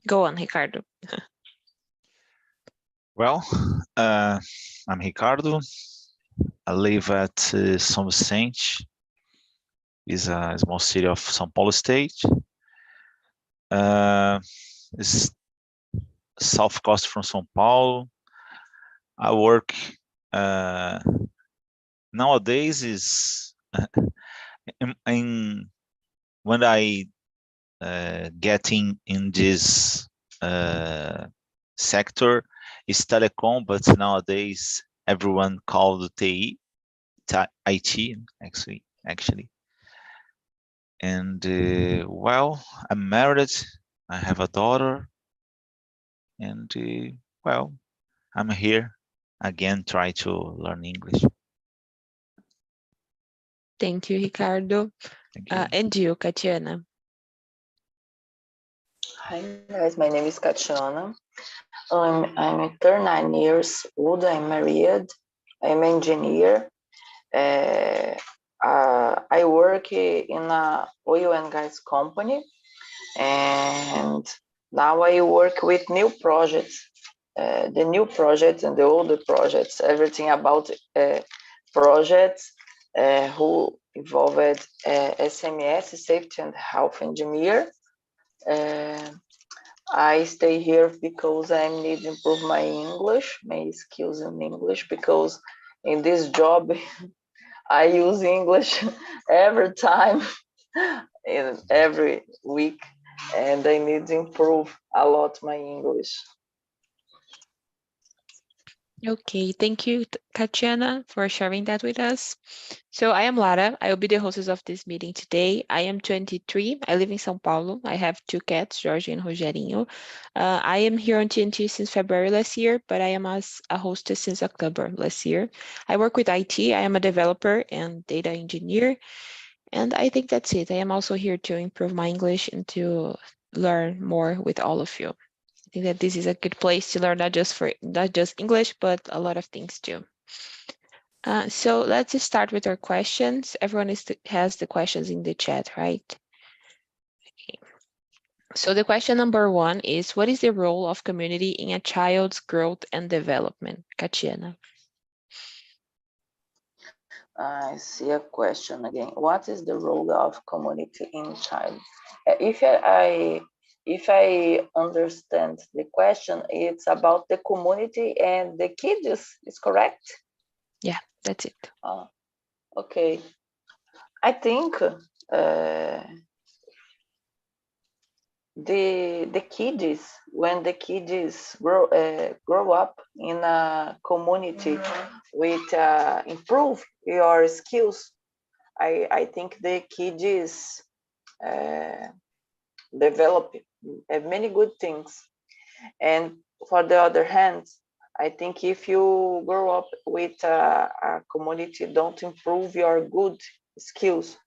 Go on, Ricardo. Well, I'm Ricardo. I live at São Vicente, is a small city of São Paulo state. It's south coast from São Paulo. I work nowadays is when I get in this sector is telecom, but nowadays everyone called TI, IT actually. And well, I'm married. I have a daughter, and well, I'm here again, try to learn English. Thank you, Ricardo. Thank you. And you, Katiana. Hi guys, my name is Katiana. I'm 39 years old. I'm married. I'm an engineer. I work in a oil and gas company, and now I work with new projects. The new projects and the older projects, everything about projects who involved SMS, safety and health engineer. I stay here because I need to improve my English, my skills in English, because in this job, I use English every time, in every week, and I need to improve a lot my English. Okay, thank you, Katiana, for sharing that with us. So I am Lara. I will be the hostess of this meeting today. I am 23. I live in São Paulo. I have two cats, Jorge and Rogerinho. I am here on TNT since February last year, but I am as a hostess since October last year. I work with IT. I am a developer and data engineer. And I think that's it. I am also here to improve my English and to learn more with all of you. I think that this is a good place to learn not just English, but a lot of things too. So let's just start with our questions. Everyone has the questions in the chat, right? Okay. So the question number 1 is, what is the role of community in a child's growth and development? Katiana. I see a question again. What is the role of community in child? If I understand the question, it's about the community and the kids, is correct? Yeah, that's it. Okay. I think the kids, when the kids grow up in a community with improve your skills, I think the kids develop many good things. And for the other hand, I think if you grow up with a community don't improve your good skills,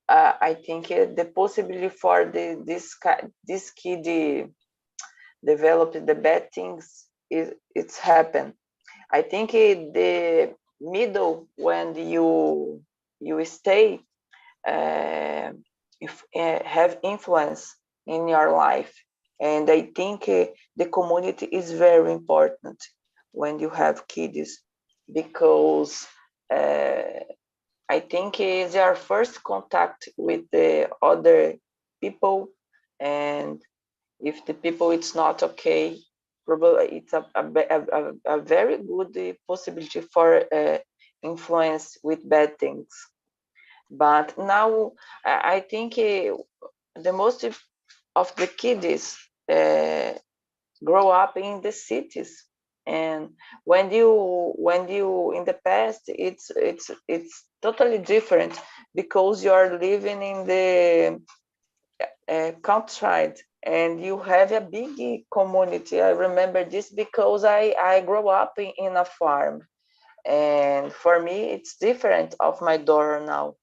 I think the possibility for this kid develop the bad things it's happen. I think the middle when you stay have influence in your life, and I think the community is very important when you have kids, because I think it's our first contact with the other people, and if the people it's not okay, probably it's a very good possibility for influence with bad things. But now I think the most of the kids grow up in the cities, and when you in the past it's totally different, because you're living in the countryside and you have a big community. I remember this because I grew up in a farm, and for me it's different of my daughter now.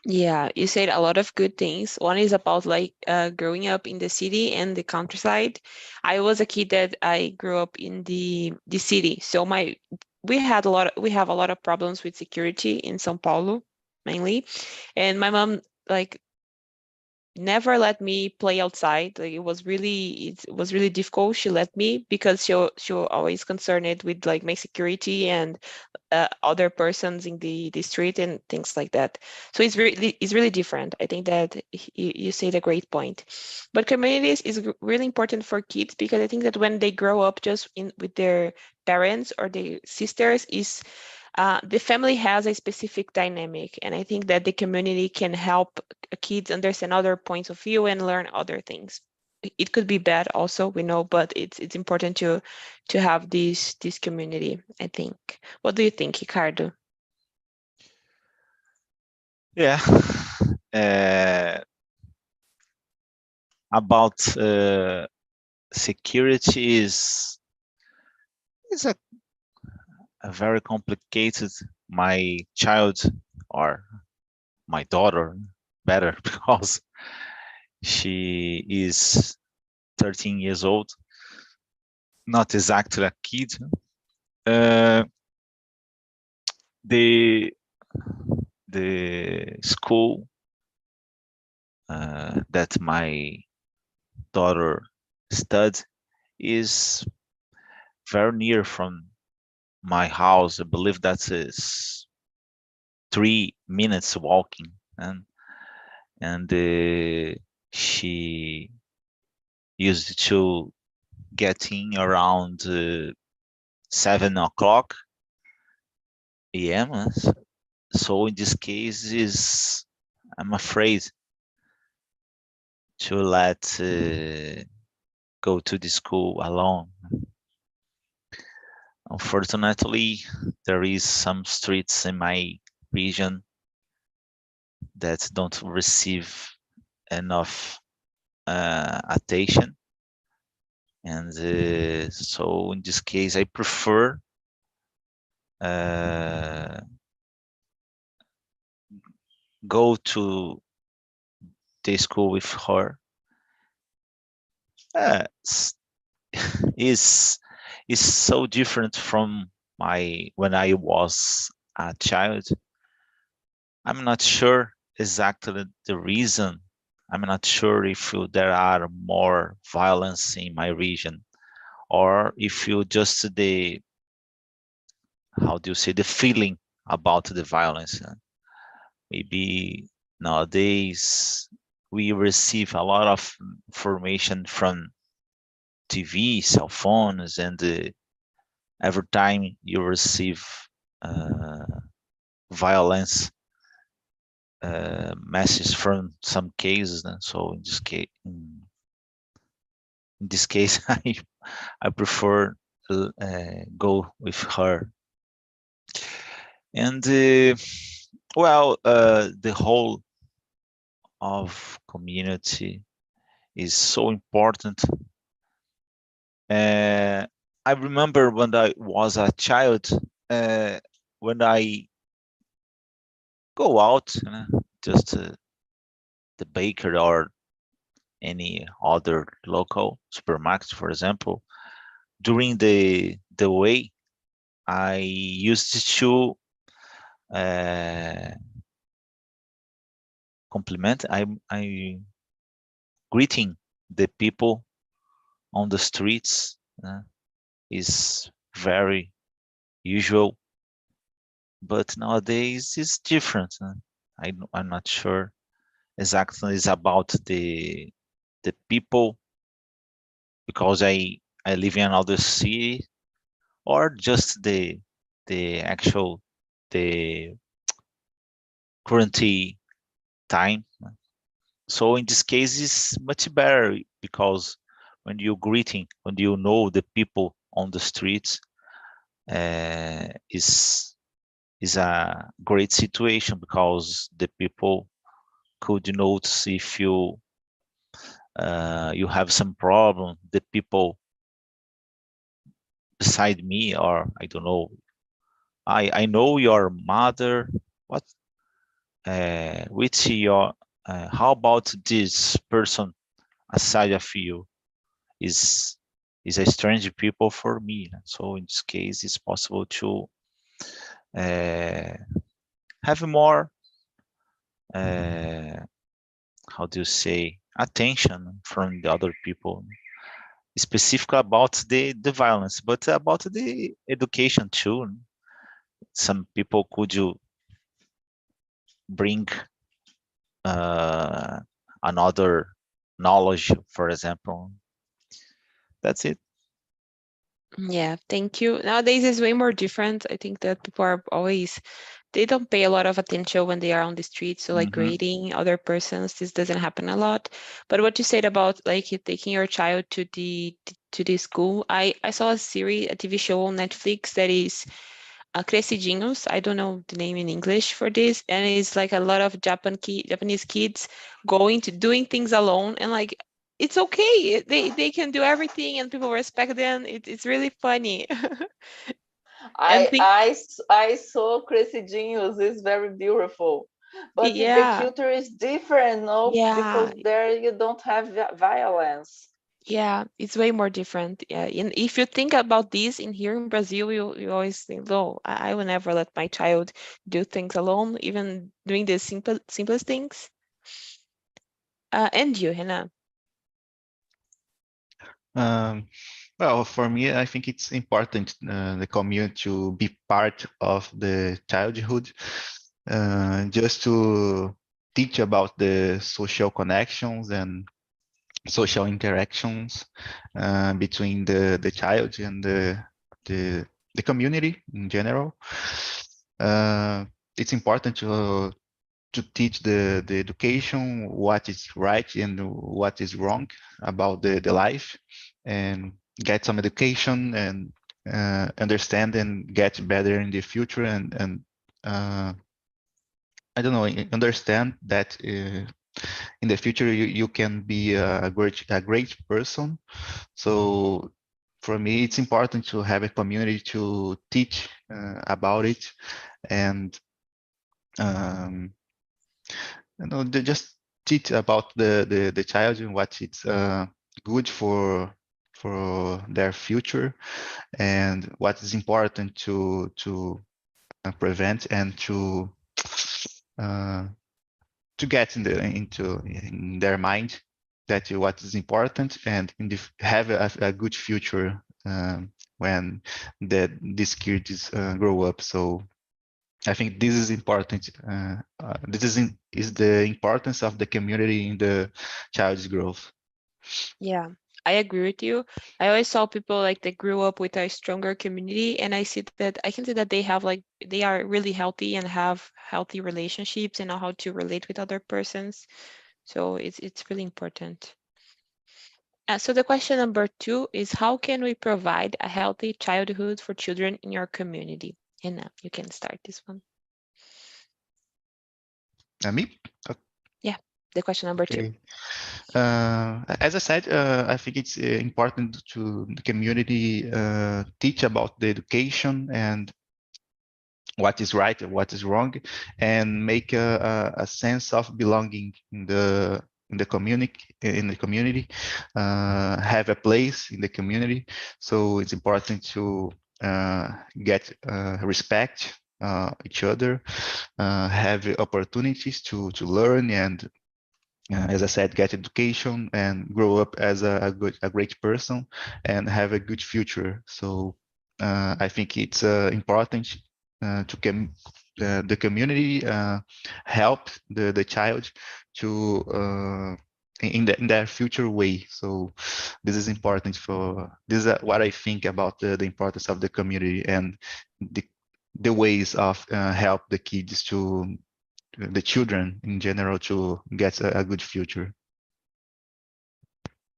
Yeah, you said a lot of good things. One is about like growing up in the city and the countryside. I was a kid that I grew up in the city, so we have a lot of problems with security in São Paulo mainly, and my mom like never let me play outside. Like, it was really difficult. She let me because she always concerned with like my security and other persons in the street and things like that. So it's really different. I think that you said a great point. But communities is really important for kids because I think that when they grow up just with their parents or their sisters, the family has a specific dynamic, and I think that the community can help kids understand other points of view and learn other things. It could be bad also, we know, but it's important to have this community, I think. What do you think, Ricardo? Yeah. About security is a very complicated. My child or my daughter better because she is 13 years old, not exactly a kid. Uh, the school that my daughter studied is very near from my house. I believe that is 3 minutes walking, and she used to get in around 7 o'clock a.m. So in this case, is I'm afraid to let go to the school alone. Unfortunately, there is some streets in my region that don't receive enough attention, and so in this case, I prefer go to the school with her. Uh, is so different from my when I was a child. I'm not sure exactly the reason. I'm not sure if there are more violence in my region or if you just the how do you say the feeling about the violence. Maybe nowadays we receive a lot of information from TV, cell phones, and every time you receive uh, violence message from some cases. So in this case, I prefer go with her. And well, the whole of community is so important. I remember when I was a child, when I go out, just the baker or any other local supermarket, for example, during the way, I used to compliment. I greeting the people on the streets is very usual, but nowadays it's different. I'm not sure exactly it's about the people because I live in another city or just the actual the current time. So in this case, it's much better because when you're greeting, when you know the people on the streets, is a great situation because the people could notice if you have some problem. The people beside me, or I don't know, I know your mother. What? Which your? How about this person aside of you? Is a strange people for me. So in this case, it's possible to have more how do you say, attention from the other people, specific about the violence, but about the education too. Some people could you bring another knowledge, for example. That's it. Yeah, thank you. Nowadays it's way more different. I think that people are always, they don't pay a lot of attention when they are on the street. So like Mhm. grading other persons, this doesn't happen a lot. But what you said about like you taking your child to the school, I saw a series, a TV show on Netflix that is Crescidinhos. I don't know the name in English for this, and it's like a lot of Japanese kids going to doing things alone, and like it's okay. They can do everything, and people respect them. It's really funny. And think, I saw Crescidinhos is very beautiful, but the yeah, culture is different, no? yeah, Because there you don't have violence. yeah. It's way more different. Yeah, and if you think about this in here in Brazil, you always think, "Oh, I will never let my child do things alone, even doing the simplest things." And you, Hannah. Um, well, for me, I think it's important the community to be part of the childhood, just to teach about the social connections and social interactions between the child and the the community in general. Uh, it's important to teach the education what is right and what is wrong about the life, and get some education and understand and get better in the future, and I don't know, understand that in the future you can be a great person. So for me it's important to have a community to teach about it, and um, they just teach about the child and what it's good for their future, and what is important to prevent, and uh, to get in their mind that what is important, and have a good future when these kids grow up. So I think this is important. Is the importance of the community in the child's growth. Yeah, I agree with you. I always saw people like they grew up with a stronger community, and I can see that they have like they are really healthy and have healthy relationships and know how to relate with other persons. So it's really important. So the question number 2 is how can we provide a healthy childhood for children in your community? And you can start this one. Me? Yeah, the question number 2. Okay. As I said, I think it's important to the community teach about the education and what is right and what is wrong, and make a sense of belonging in the community, have a place in the community. So it's important to get respect each other, have opportunities to learn, and as I said, get education and grow up as a great person and have a good future. So I think it's important to the community help the child to in their future way. So this is important for this is what I think about the importance of the community and the the ways of help the kids to the children in general to get a good future.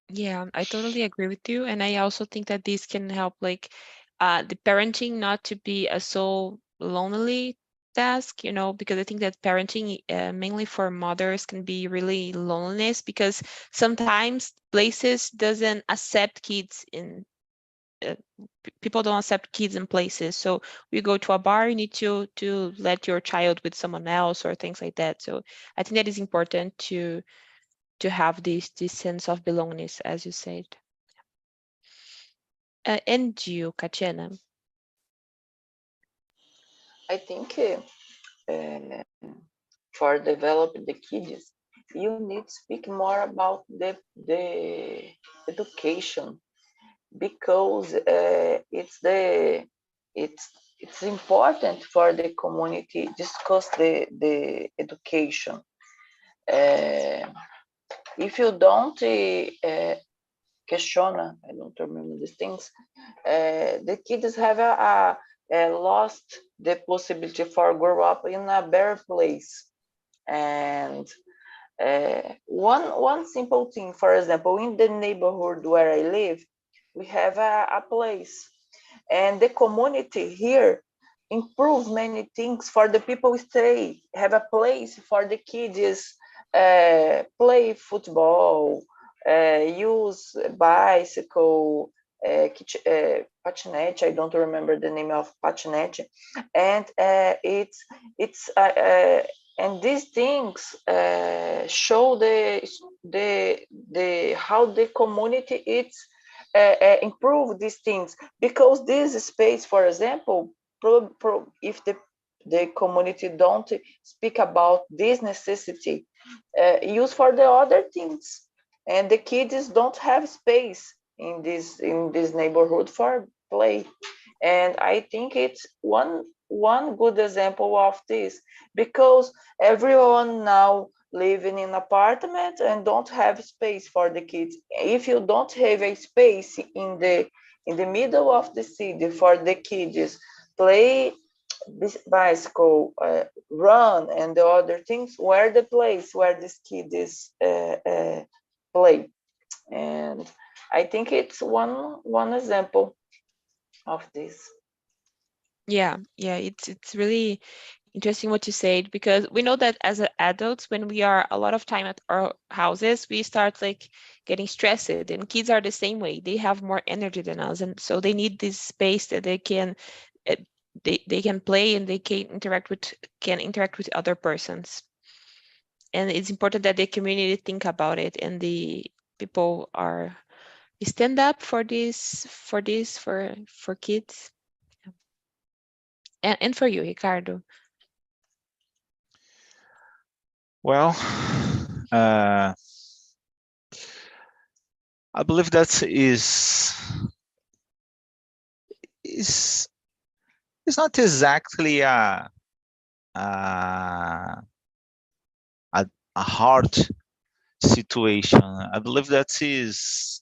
Yeah, I totally agree with you. And I also think that this can help like the parenting not to be a so lonely task, because I think that parenting mainly for mothers can be really loneliness because sometimes places doesn't accept kids in people don't accept kids in places. So we go to a bar, you need to let your child with someone else or things like that. So I think that is important to have this sense of belongingness, as you said. And you, Katiana. I think for developing the kids, you need to speak more about the education, because it's important for the community discuss the education. If you don't question, I don't remember these things, the kids have lost the possibility for grow up in a better place. And one simple thing, for example, in the neighborhood where I live, we have a place, and the community here improve many things for the people stay, have a place for the kids play football, use bicycle, patinette. I don't remember the name of patinette, and it's and these things show the how the community it's improve these things, because this space, for example, if the community don't speak about this necessity, use for the other things, and the kids don't have space in this neighborhood for play. And I think it's one good example of this, because everyone now living in apartment and don't have space for the kids. If you don't have a space in the middle of the city for the kids play bicycle, run, and the other things, where the place where these kids play. And I think it's one example of this. Yeah, it's really interesting what you said, because we know that as adults, when we are a lot of time at our houses, we start like getting stressed, and kids are the same way. They have more energy than us, and so they need this space that they can they can play, and they can interact with other persons. And it's important that the community think about it, and the people are stand up for kids. And for you, Ricardo. Well, I believe that is not exactly a hard situation. I believe that is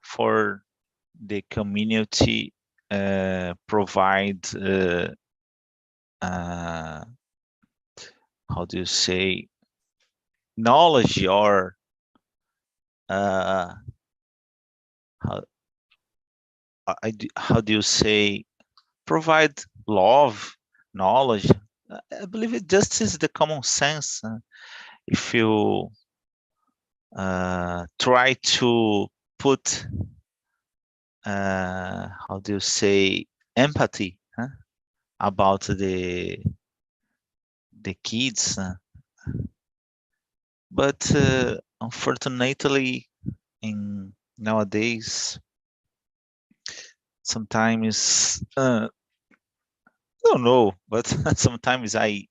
for the community provide how do you say, knowledge, or how do you say, provide love, knowledge. I believe it just is the common sense. If you try to put how do you say, empathy about the kids, but unfortunately in nowadays sometimes I don't know, but sometimes I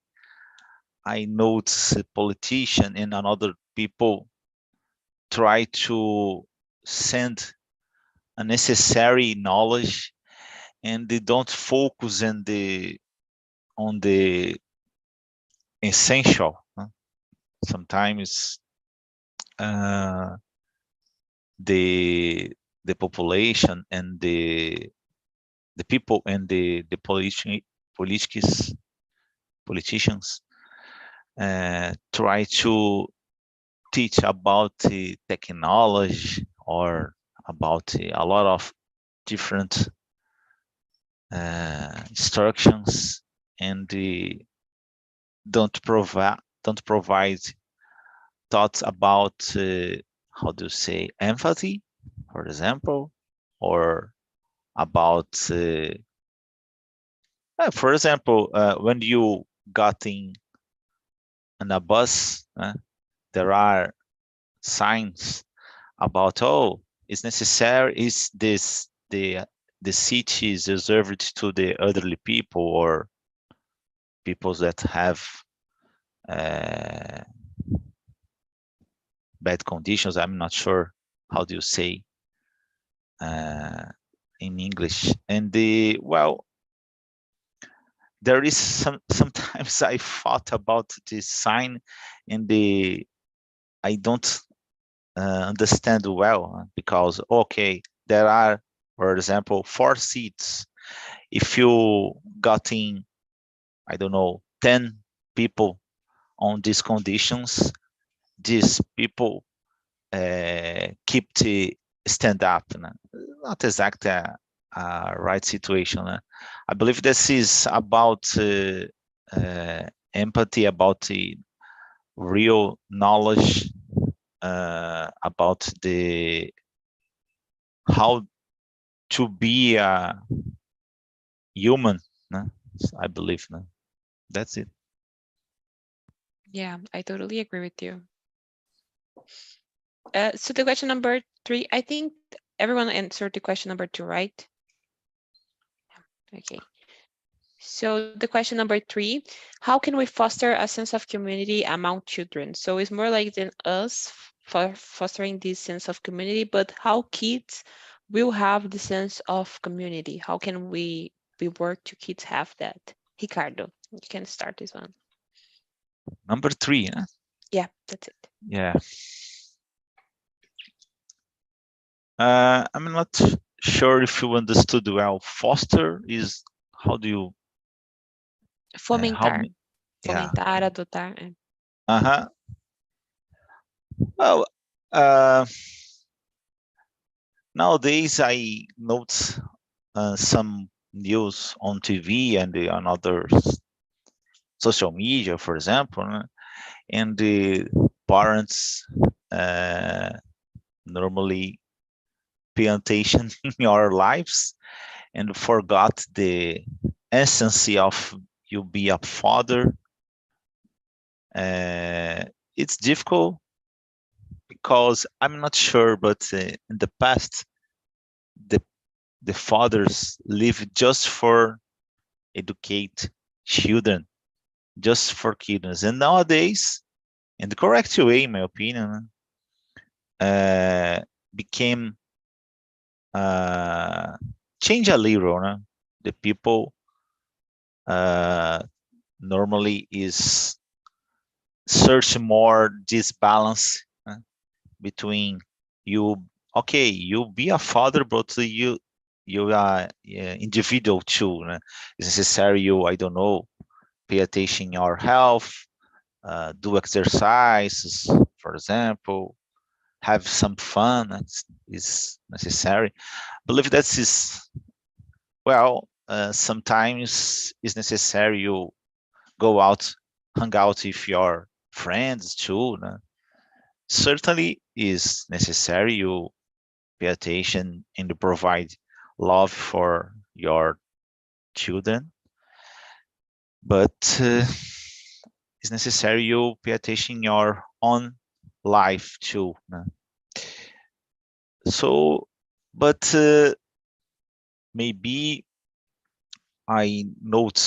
notice a politician and another people try to send unnecessary knowledge, and they don't focus on the essential. Sometimes the population and the people and the politicians try to teach about the technology or about a lot of different instructions, and don't provide thoughts about how do you say, empathy, for example, or about for example, when you got in a bus, there are signs about, oh, it's necessary, is this the seat is reserved to the elderly people or people that have bad conditions. I'm not sure how do you say in English. And well, there is sometimes I thought about this sign, and I don't understand well, because okay, there are, for example, 4 seats. If you got in, I don't know, 10 people on these conditions, these people keep to stand up. Not exactly a right situation. I believe this is about empathy, about the real knowledge about the how to be a human. I believe. That's it. Yeah, I totally agree with you. So the question number 3, I think everyone answered the question number 2, right? Okay. So the question number 3, how can we foster a sense of community among children? So it's more like than us for fostering this sense of community, but how kids will have the sense of community? How can we work to kids have that? Ricardo, you can start this one. Number 3. Yeah, that's it. Yeah. I'm not sure if you understood well. Foster is, how do you Fomentar. yeah. Fomentar, adotar. Well, nowadays I note some news on TV and on other social media, for example, and the parents normally pay attention in our lives and forgot the essence of you be a father. It's difficult because I'm not sure, but in the past, the fathers live just for educate children, just for kids. And nowadays, in the correct way, in my opinion, became change a little. The people normally is search more this balance between you. Okay, you be a father, but you are individual too. It's necessary you, I don't know, pay attention your health, do exercises, for example, have some fun. Is necessary. I believe that is, well, sometimes it's necessary you go out, hang out with your friends too. Certainly is necessary you pay attention and provide love for your children, but it's necessary you pay attention your own life too. So, but maybe I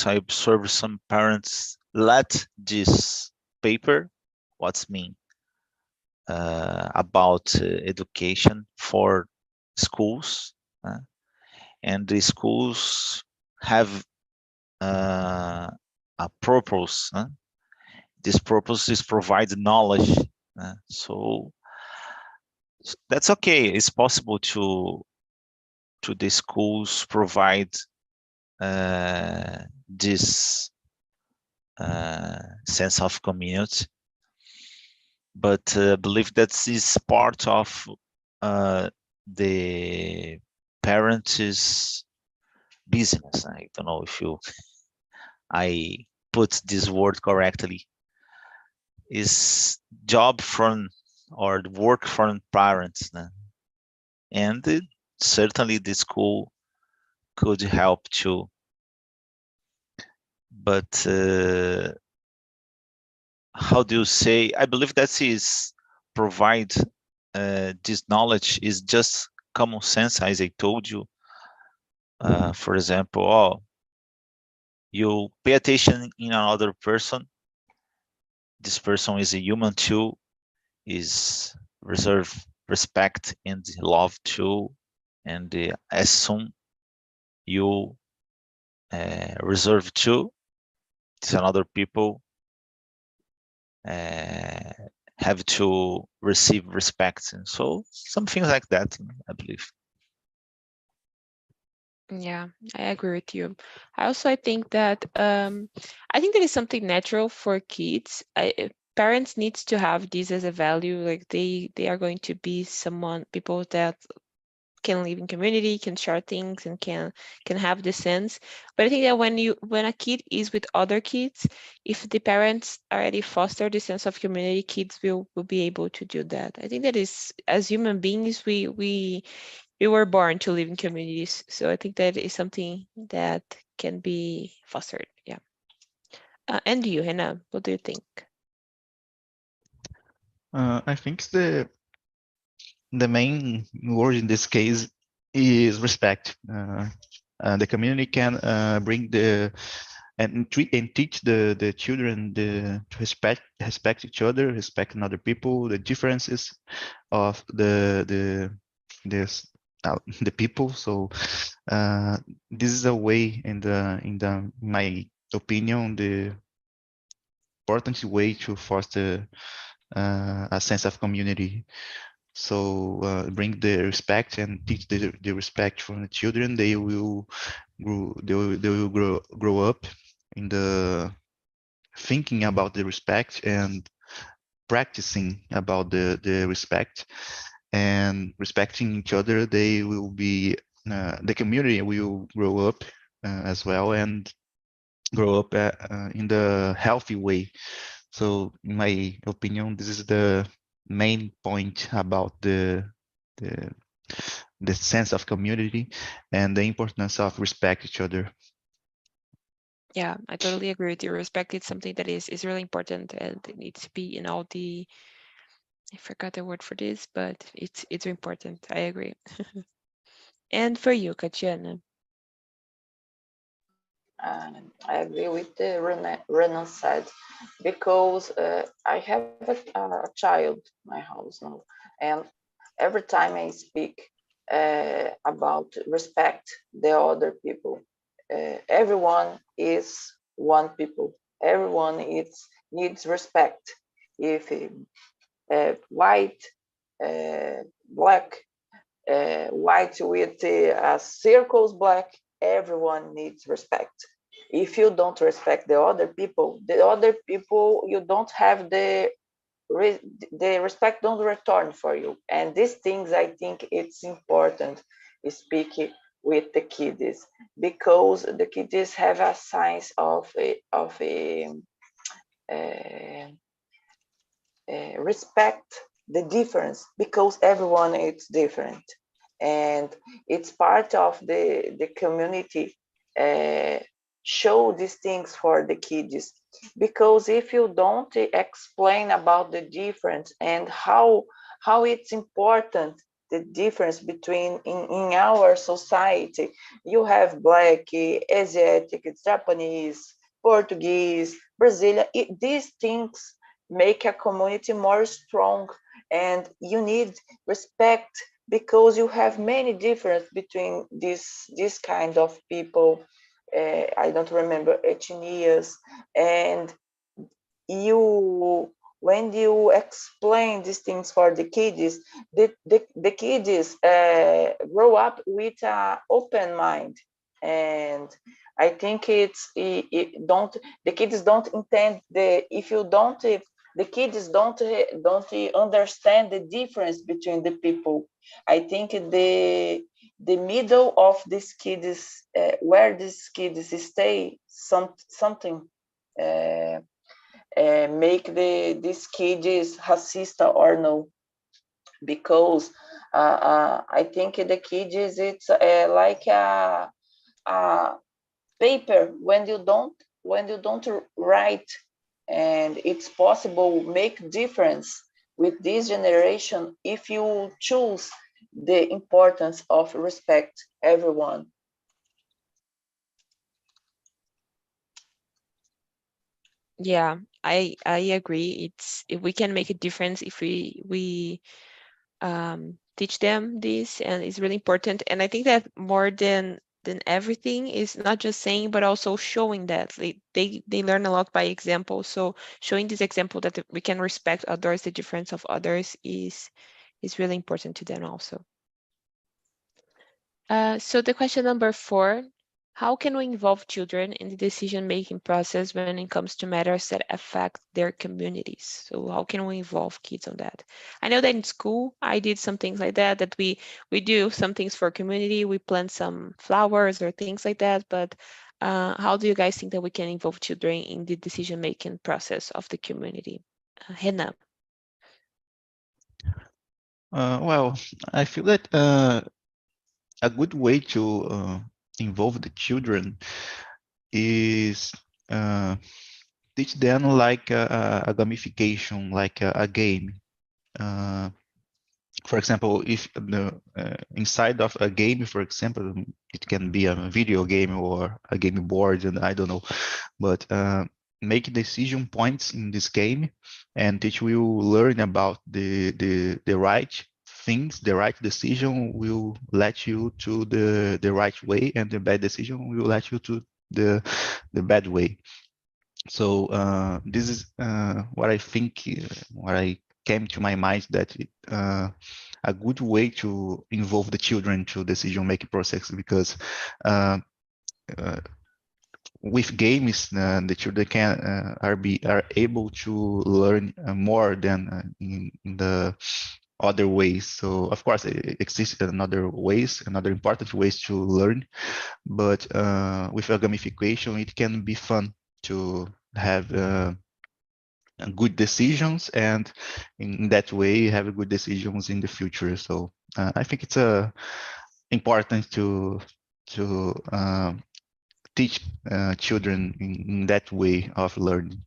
observe some parents let this paper, what's mean about education for schools, and the schools have a purpose. This purpose is provide knowledge. So that's okay. It's possible to the schools provide this sense of community, but I believe that is part of the parents' business. I don't know if I put this word correctly. Is job from or work from parents, and certainly the school could help too. But how do you say? I believe that is provide this knowledge is just common sense, as I told you. For example, you pay attention in another person, this person is a human too, is reserve respect and love too, and as soon you reserve too, it's another people have to receive respect, and so some things like that, I believe. Yeah, I agree with you. I think that that is something natural for kids. Parents needs to have this as a value, like they are going to be people that can live in community, can share things, and can have the sense. But I think that when a kid is with other kids, if the parents already foster the sense of community, kids will be able to do that. I think that is, as human beings, we were born to live in communities, so I think that is something that can be fostered. Yeah. And you, Hannah, what do you think? I think the main word in this case is respect. The community can bring and teach the children to respect each other, respect other people, the differences of the people. So this is a way, in my opinion, the important way to foster a sense of community. So bring the respect and teach the respect from the children. They will grow up in the thinking about the respect and practicing about the respect and respecting each other. They will be the community will grow up as well and grow up in the healthy way. So in my opinion, this is the main point about the sense of community and the importance of respect each other. Yeah, I totally agree with you. Respect is something that is really important, and it needs to be in all the, I forgot the word for this, but it's important. I agree. And for you, Katiana? I agree with the Renan said, because I have a child in my house now, and every time I speak about respect the other people, everyone is one people. Everyone needs respect. If white, black, white with circles black, everyone needs respect. If you don't respect the other people, you don't have the respect don't return for you. And these things, I think it's important speaking with the kids, because the kids have a sense of respect the difference, because everyone is different, and it's part of the community. Show these things for the kids, because if you don't explain about the difference and how it's important, the difference between in our society, you have black, Asiatic, Japanese, Portuguese, Brazilian, these things make a community more strong, and you need respect, because you have many difference between this kind of people. I don't remember ethnias, and you when you explain these things for the kids, the kids grow up with an open mind. And I think it don't the kids don't intend the if you don't the kids don't understand the difference between the people. I think the middle of these kids, where these kids stay, something make these kids racist or no, because I think the kids, it's like a paper when you don't write, and it's possible make difference with this generation if you choose the importance of respect everyone. Yeah, I agree. If we can make a difference if we teach them this, and it's really important. And I think that more than everything is not just saying, but also showing that they learn a lot by example. So showing this example that we can respect others, the difference of others is really important to them also. So the question number 4, how can we involve children in the decision-making process when it comes to matters that affect their communities? So how can we involve kids on that? I know that in school, I did some things like that we do some things for community, we plant some flowers or things like that, but how do you guys think that we can involve children in the decision-making process of the community? Renan. Well, I feel that a good way to involve the children is teach them like a gamification, like a game. For example, if the inside of a game, for example, it can be a video game or a game board, and I don't know, but make decision points in this game, and teach will learn about the right things. The right decision will let you to the right way, and the bad decision will let you to the bad way. So this is what I think, what I came to my mind, that a good way to involve the children to decision-making process, because with games, the children can are able to learn more than in the other ways. So of course, it exists another important ways to learn, but with a gamification, it can be fun to have good decisions, and in that way have good decisions in the future. So I think it's important to teach children in that way of learning.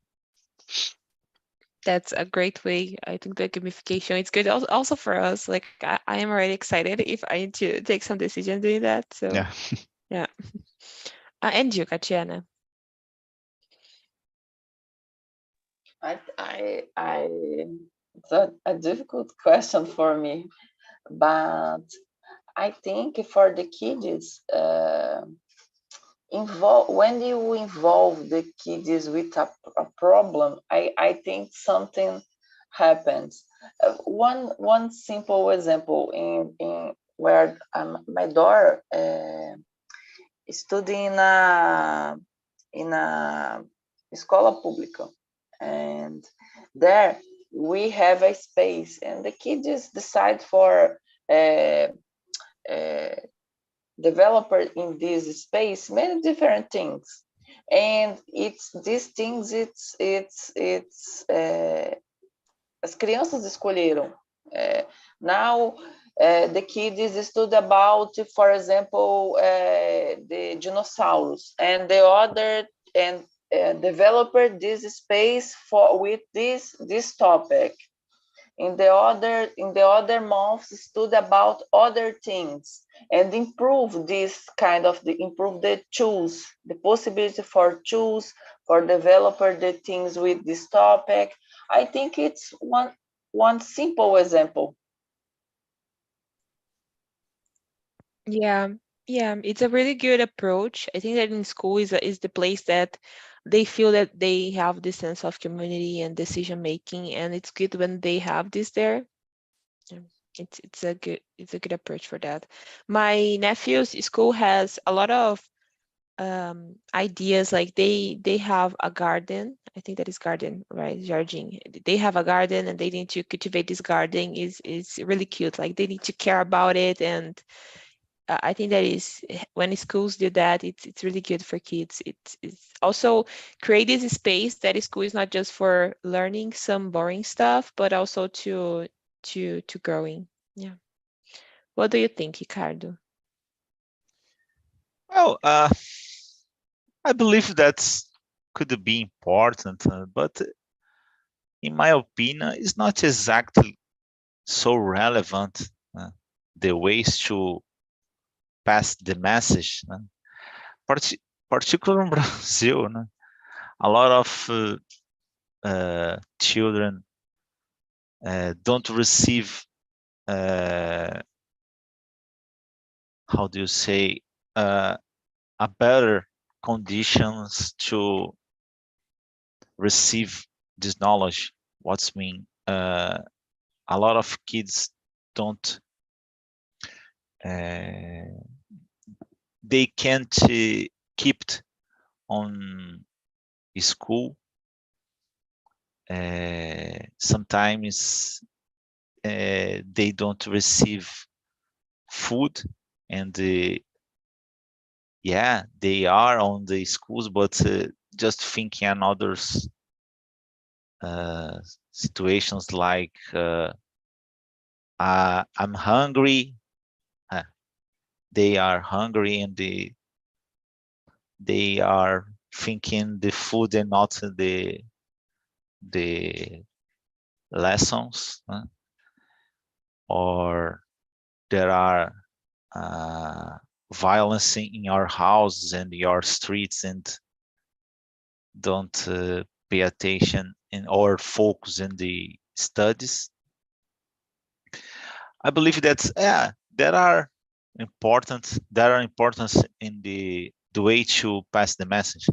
That's a great way. I think the gamification, it's good also for us. Like I am already excited if I need to take some decision doing that. So Yeah. yeah. And you, Katiana. It's a difficult question for me, but I think for the kids, when you involve the kids with a problem, I think something happens. One simple example in where my daughter studying in a escola pública, and there we have a space, and the kids decide for developer in this space many different things, and it's these things as crianças escolheram. Now the kids study about, for example, the dinosaurs, and the other and developer this space for with this topic. In the other months, study about other things, and improve this kind of improve the choose, the possibility for choose, for developer the things with this topic. I think it's one simple example. Yeah, it's a really good approach. I think that in school is the place that they feel that they have this sense of community and decision making, and it's good when they have this there. Yeah, it's a good approach for that. My nephew's school has a lot of ideas, like they have a garden. I think that is garden, right? Jardim. They have a garden, and they need to cultivate this garden. Is really cute. Like they need to care about it, and I think that is when schools do that, it's really good for kids. It's also create this space that school is not just for learning some boring stuff, but also to growing. Yeah. What do you think, Ricardo? Well, I believe that could be important, but in my opinion, it's not exactly so relevant. The ways to pass the message, particularly in Brazil, a lot of children don't receive, how do you say, a better conditions to receive this knowledge. What's mean? A lot of kids don't, they can't keep on school. Sometimes they don't receive food, and yeah, they are on the schools, but just thinking on others situations like I'm hungry. They are hungry, and they are thinking the food and not the lessons, or there are violence in your houses and your streets, and don't pay attention or focus in the studies. I believe that there are importance in the way to pass the message.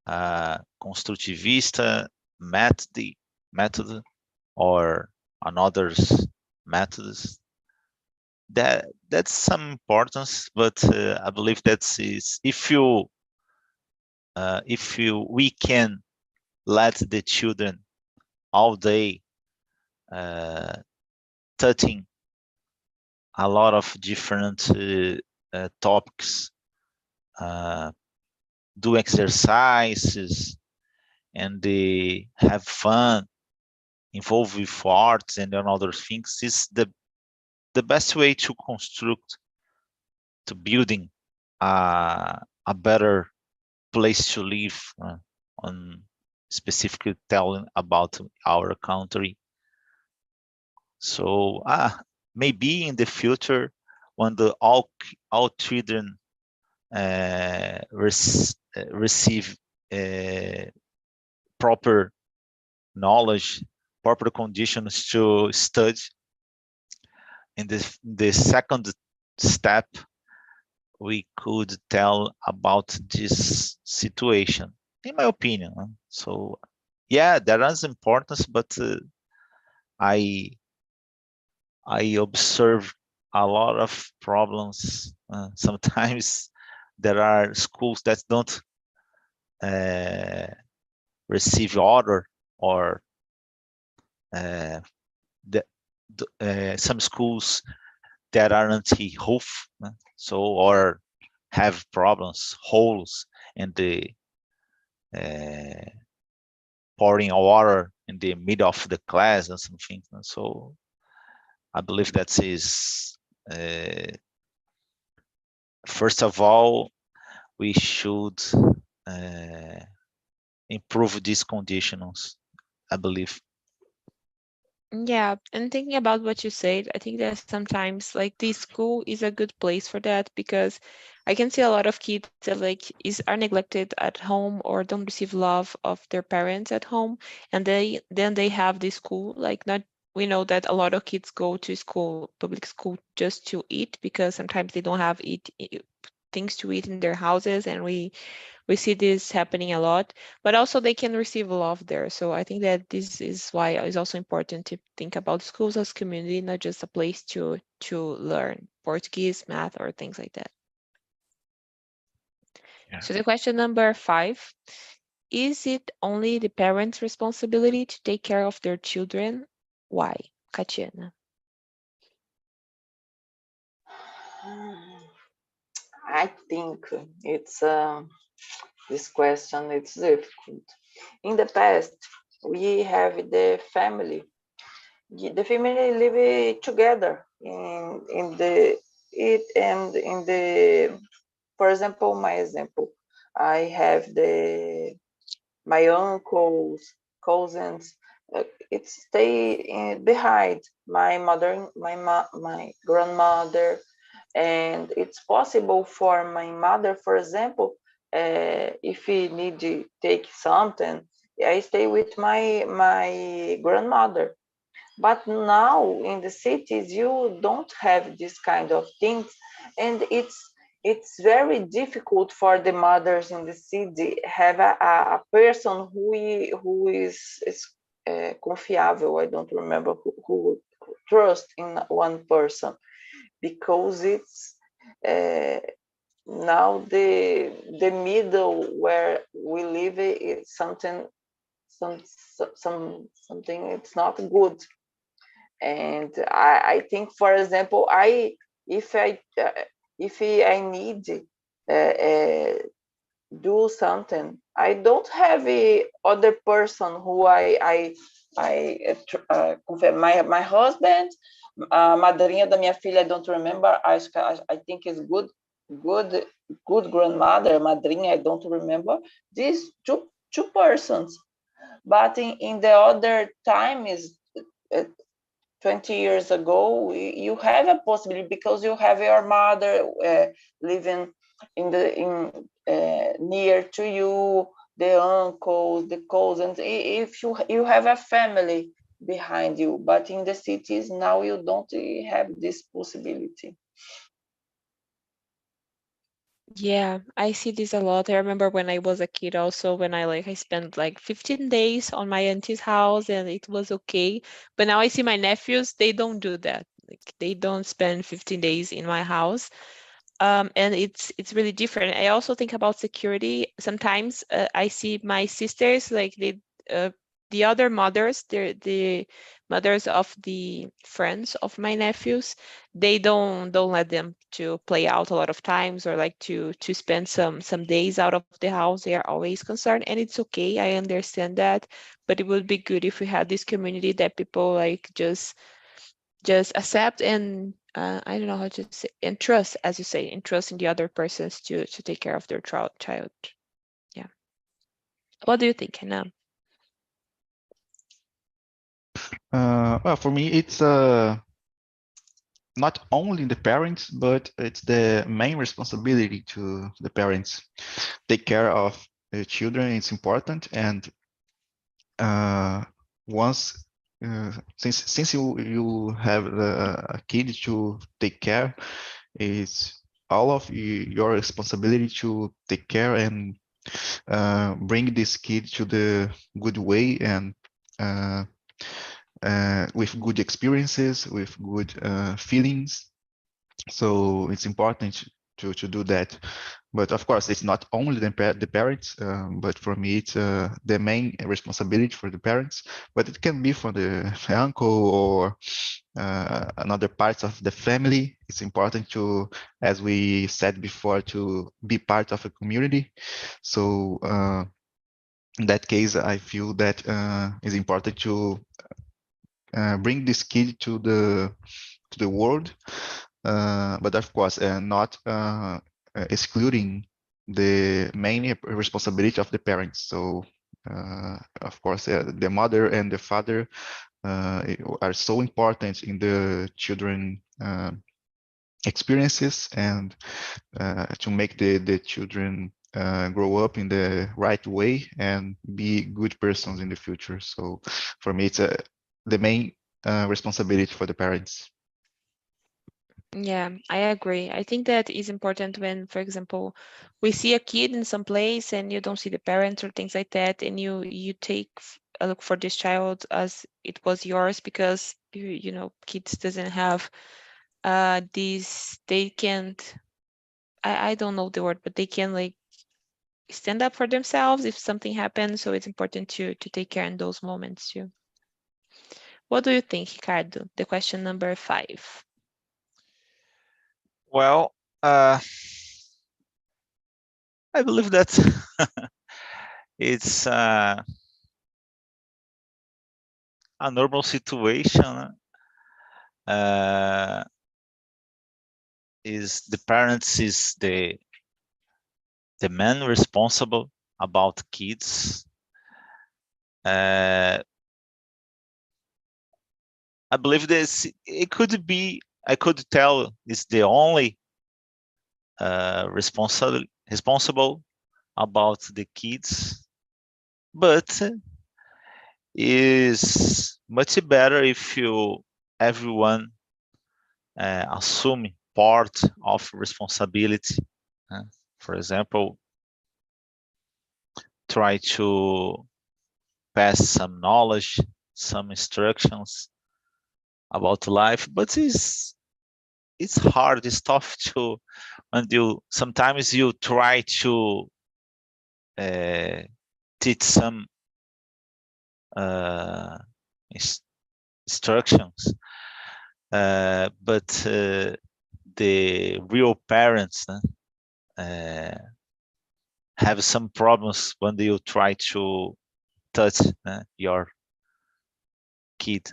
Constructivista method or another methods. That's some importance, but I believe is if we can let the children all day touching a lot of different topics, do exercises, and they have fun, involved with arts and other things, is the best way to construct, to building a better place to live, on specifically telling about our country. So maybe in the future, when all children receive proper knowledge, proper conditions to study, in the second step, we could tell about this situation, in my opinion. So yeah, there is importance, but I observe a lot of problems. Sometimes there are schools that don't receive order, or some schools that are anti-roof, so, or have problems, holes in the pouring water in the middle of the class and something. So I believe that is, first of all, we should improve these conditions, I believe. Yeah, and thinking about what you said, I think that sometimes like the school is a good place for that, because I can see a lot of kids that like are neglected at home or don't receive love of their parents at home, and they have the school, like, not, we know that a lot of kids go to school, public school, just to eat, because sometimes they don't have things to eat in their houses, and we see this happening a lot, but also they can receive love there. So I think that this is why it's also important to think about schools as community, not just a place to learn Portuguese, math, or things like that. Yeah. So the question number 5, is it only the parents' responsibility to take care of their children? Why, Katiana? I think it's this question, it's difficult. In the past, we have the family live together in the it and in the, for example, my example, I have my uncles, cousins, it stay behind my mother, my grandmother, and it's possible for my mother, for example, if he need to take something, I stay with my grandmother. But now in the cities, you don't have this kind of things, and it's very difficult for the mothers in the city have a person who is confiable. I don't remember who trust in one person, because it's now the middle where we live is something something it's not good. And I think, for example, if I need do something, I don't have a other person who my husband, madrinha da minha filha, I don't remember. I think is good grandmother, madrinha, I don't remember. These two persons, but in the other time is 20 years ago, you have a possibility because you have your mother living in near to you, the uncles, the cousins. If you have a family behind you, but in the cities now you don't have this possibility. Yeah, I see this a lot. I remember when I was a kid also, when I spent like 15 days on my auntie's house and it was okay. But now I see my nephews, they don't do that. Like they don't spend 15 days in my house. And it's really different. I also think about security. Sometimes I see my sisters, like the other mothers, the mothers of the friends of my nephews, they don't let them to play out a lot of times or like to spend some days out of the house. They are always concerned, and it's okay. I understand that, but it would be good if we had this community that people like just accept and I don't know how to say, and trust, as you say, and trust in the other persons to take care of their child. Yeah. What do you think, Hannah? Well, for me, it's not only the parents, but it's the main responsibility to the parents. Take care of the children, it's important. And once, since you have a kid to take care, it's all of your responsibility to take care and bring this kid to the good way and with good experiences, with good feelings. So it's important to do that. But of course, it's not only the parents, but for me, it's the main responsibility for the parents. But it can be for the uncle or another parts of the family. It's important to, as we said before, to be part of a community. So in that case, I feel that it's important to bring this kid to the world, but of course, not excluding the main responsibility of the parents. So, of course, the mother and the father are so important in the children experiences and to make the children grow up in the right way and be good persons in the future. So for me, it's the main responsibility for the parents. Yeah, I agree. I think that is important when, for example, we see a kid in some place and you don't see the parents or things like that, and you take a look for this child as it was yours because you know kids doesn't have these, they can't, I don't know the word, but they can like stand up for themselves if something happens. So it's important to take care in those moments too. What do you think, Ricardo? The question number 5. Well, I believe that it's a normal situation. Is the parents is the man responsible about kids. I believe this, it could be, I could tell is the only responsible about the kids, but is much better if everyone assume part of responsibility. For example, try to pass some knowledge, some instructions about life, but it's hard, it's tough to, when sometimes you try to teach some instructions, but the real parents have some problems when you try to touch your kid.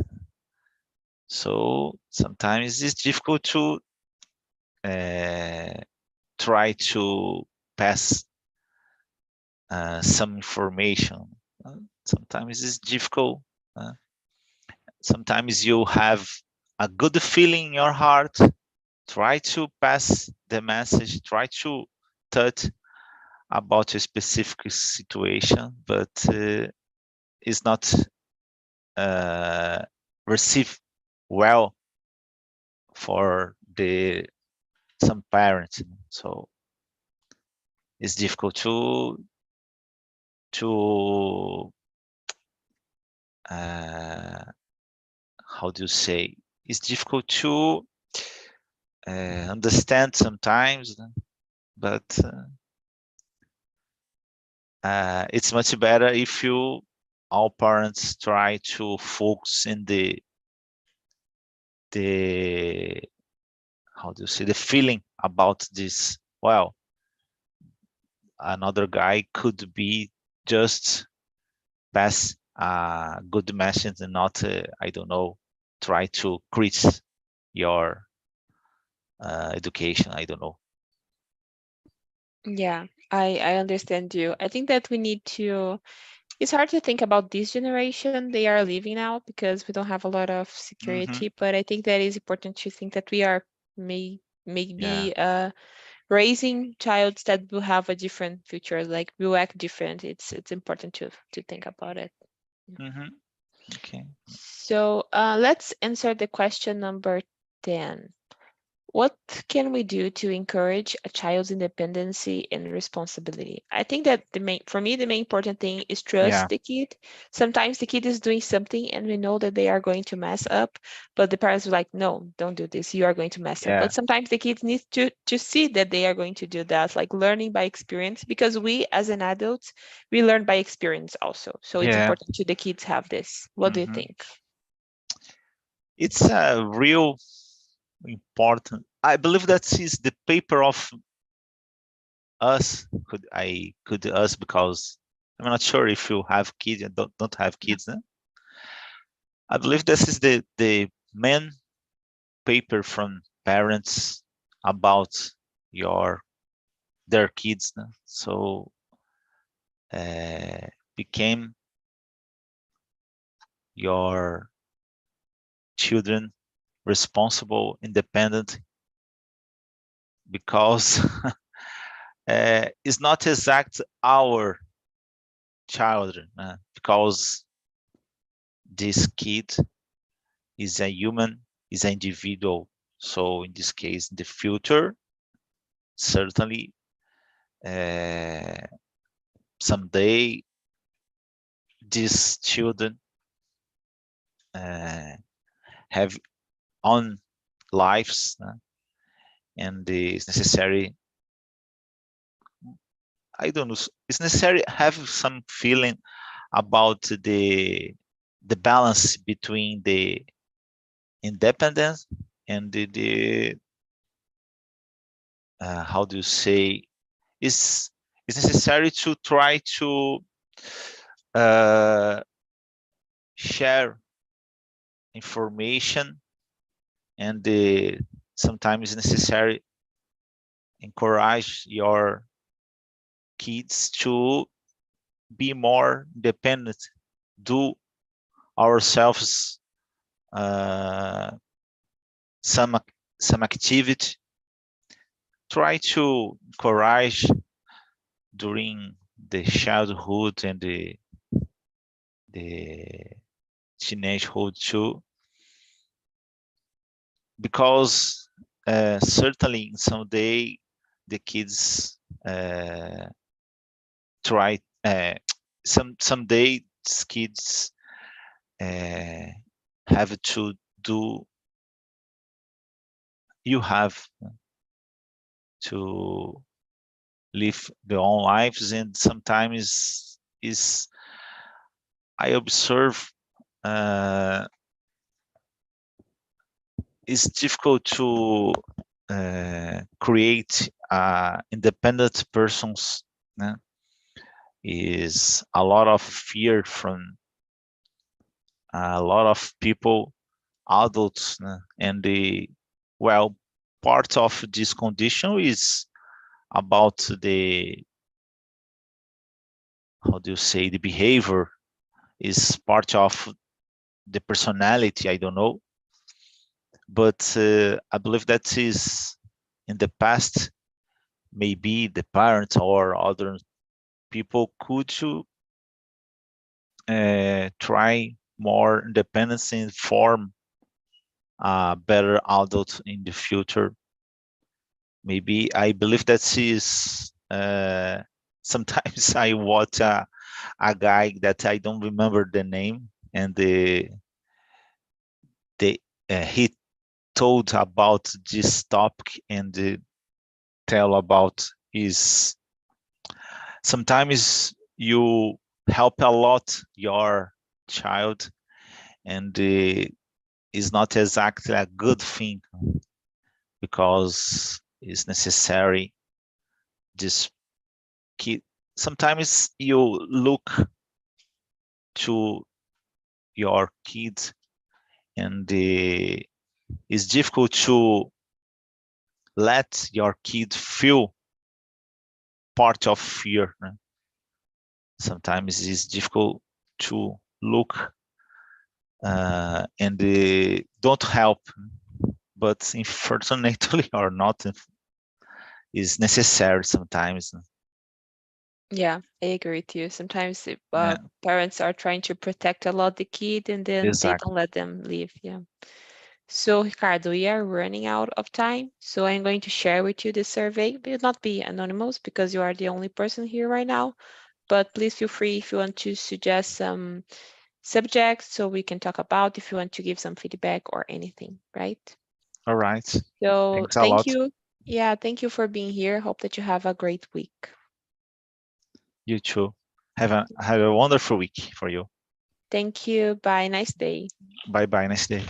So sometimes it's difficult to try to pass some information. Sometimes it's difficult. Sometimes you have a good feeling in your heart, try to pass the message, try to touch about a specific situation, but it's not received well for some parents. So it's difficult to how do you say? It's difficult to understand sometimes, but it's much better if all parents try to focus in the how do you say, the feeling about this. Well, another guy could be just pass a good message and not I don't know, try to criticize your education. I don't know. Yeah, I understand you. I think that we need to, it's hard to think about this generation they are living now because we don't have a lot of security, but I think that is important to think that we are maybe raising childs that will have a different future, like will act different. It's important to think about it. Okay. So let's answer the question number 10. What can we do to encourage a child's independency and responsibility? I think that for me, the main important thing is trust the kid. Sometimes the kid is doing something and we know that they are going to mess up, but the parents are like, no, don't do this. You are going to mess up. But sometimes the kids need to see that they are going to do that, like learning by experience, because we as an adult, we learn by experience also. So it's important to the kids have this. What do you think? It's a real important. I believe that is the paper of us. Could us, because I'm not sure if you have kids and don't have kids. I believe this is the main paper from parents about their kids. So became your children responsible, independent, because it's not exact our children, because this kid is a human, is an individual. So in this case, in the future, certainly someday these children have own lives, and it's necessary, I don't know, it's necessary have some feeling about the balance between the independence and the how do you say, it's necessary to try to share information, and sometimes it's necessary encourage your kids to be more independent, do ourselves some activity, try to encourage during the childhood and the the teenagehood too, because certainly someday the kids try someday kids have to do, you have to live their own lives, and sometimes is I observe it's difficult to create independent persons. Is a lot of fear from a lot of people, adults, and well, part of this condition is about the, how do you say, the behavior, is part of the personality, I don't know, but I believe that is in the past, maybe the parents or other people could try more independence and form a better adult in the future. Maybe I believe that is sometimes I watch a guy that I don't remember the name, and he told about this topic and tell about is sometimes you help a lot your child, and is not exactly a good thing, because it's necessary this kid. Sometimes you look to your kids, and it's difficult to let your kid feel part of fear. Sometimes it's difficult to look and don't help, but unfortunately or not, is necessary sometimes. Yeah, I agree with you. Sometimes Yeah, parents are trying to protect a lot the kid, and then they exactly. don't let them live. Yeah. So, Ricardo, we are running out of time. So I'm going to share with you this survey. It will not be anonymous because you are the only person here right now. But please feel free if you want to suggest some subjects so we can talk about, if you want to give some feedback or anything, right? All right. So Thanks a thank lot. you. Yeah, thank you for being here. Hope that you have a great week. You too. Have a wonderful week for you. Thank you. Bye. Nice day. Bye bye. Nice day.